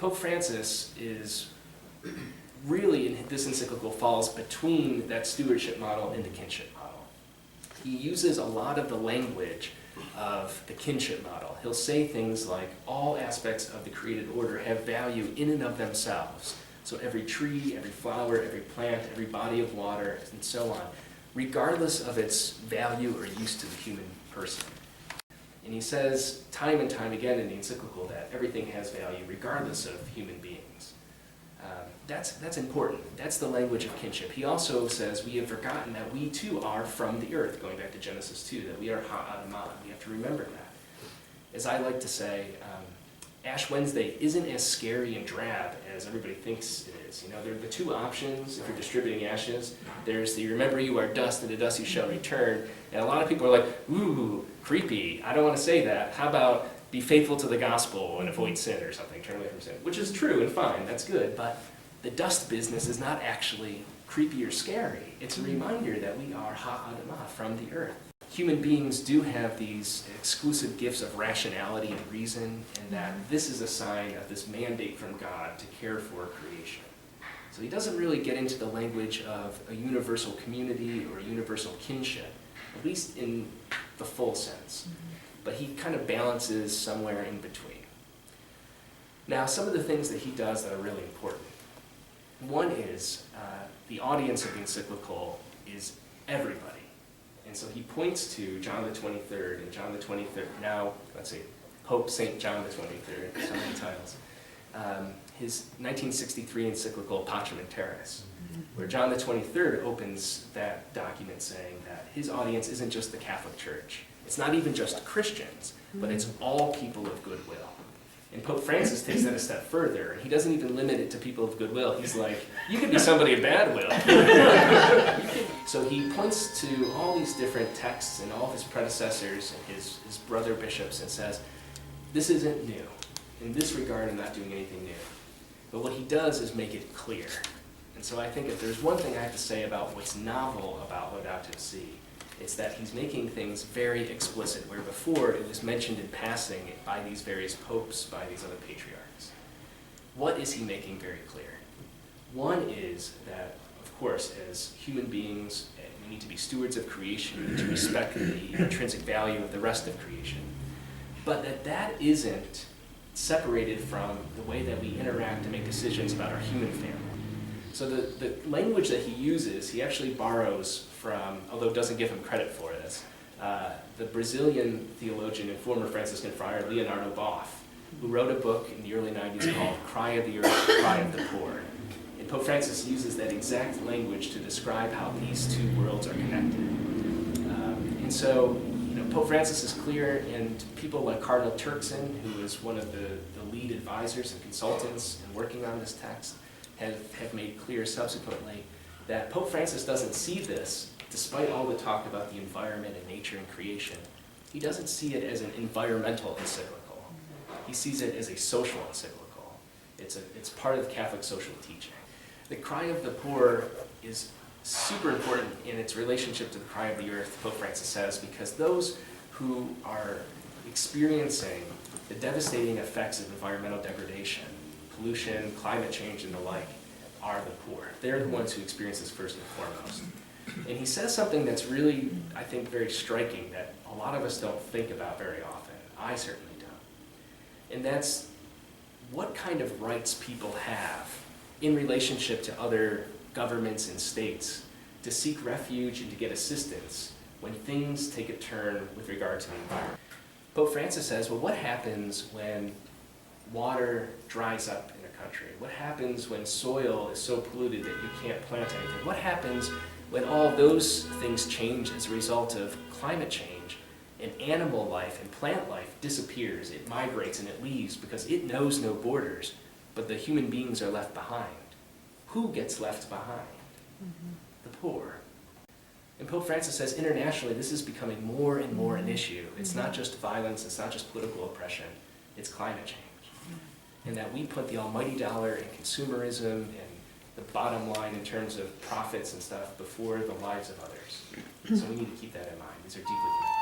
Pope Francis is really, in this encyclical, falls between that stewardship model and the kinship model. He uses a lot of the language of the kinship model. He'll say things like, all aspects of the created order have value in and of themselves. So every tree, every flower, every plant, every body of water, and so on, regardless of its value or use to the human person. And he says time and time again in the encyclical that everything has value regardless of human beings. That's important. That's the language of kinship. He also says we have forgotten that we too are from the earth, going back to Genesis 2, that we are ha'adamah. We have to remember that. As I like to say, Ash Wednesday isn't as scary and drab as everybody thinks it is. You know, there are the two options if you're distributing ashes. There's the remember you are dust and to dust you shall return. And a lot of people are like, ooh, creepy. I don't want to say that. How about be faithful to the gospel and avoid sin or something, turn away from sin, which is true and fine, that's good, but the dust business is not actually creepy or scary. It's a reminder that we are ha'adamah, from the earth. Human beings do have these exclusive gifts of rationality and reason, and that this is a sign of this mandate from God to care for creation. So he doesn't really get into the language of a universal community or a universal kinship, at least in the full sense. But he kind of balances somewhere in between. Now, some of the things that he does that are really important. One is the audience of the encyclical is everybody. And so he points to John the 23rd, and John the 23rd, now, let's see, Pope St. John the 23rd, so many titles. His 1963 encyclical Pacem in Terris, where John the 23rd opens that document saying that his audience isn't just the Catholic Church. It's not even just Christians, but it's all people of goodwill. And Pope Francis takes that a step further. He doesn't even limit it to people of goodwill. He's like, you can be somebody of bad will. So he points to all these different texts and all of his predecessors and his brother bishops and says, this isn't new. In this regard, I'm not doing anything new. But what he does is make it clear. And so I think if there's one thing I have to say about what's novel about Laudato Si', it's that he's making things very explicit, where before it was mentioned in passing by these various popes, by these other patriarchs. What is he making very clear? One is that, of course, as human beings, we need to be stewards of creation, we need to respect the intrinsic value of the rest of creation, but that isn't separated from the way that we interact and make decisions about our human family. So the language that he uses, he actually borrows from, although doesn't give him credit for this, the Brazilian theologian and former Franciscan friar Leonardo Boff, who wrote a book in the early 90s called Cry of the Earth, Cry of the Poor. And Pope Francis uses that exact language to describe how these two worlds are connected. And so, Pope Francis is clear, and people like Cardinal Turkson, who is one of the lead advisors and consultants in working on this text, have made clear subsequently that Pope Francis doesn't see this, despite all the talk about the environment and nature and creation. He doesn't see it as an environmental encyclical. He sees it as a social encyclical. It's part of Catholic social teaching. The Cry of the Poor is super important in its relationship to the Cry of the Earth, Pope Francis says, because those who are experiencing the devastating effects of environmental degradation, pollution, climate change, and the like, are the poor. They're the ones who experience this first and foremost. And he says something that's really, I think, very striking that a lot of us don't think about very often. I certainly don't. And that's what kind of rights people have in relationship to other governments and states to seek refuge and to get assistance when things take a turn with regard to the environment. Pope Francis says, well, what happens when water dries up in a country? What happens when soil is so polluted that you can't plant anything? What happens when all those things change as a result of climate change and animal life and plant life disappears? It migrates and it leaves because it knows no borders, but the human beings are left behind. Who gets left behind? The poor. And Pope Francis says internationally this is becoming more and more an issue. It's not just violence, it's not just political oppression, it's climate change. And that we put the almighty dollar and consumerism and the bottom line in terms of profits and stuff before the lives of others. So we need to keep that in mind. These are deeply connected.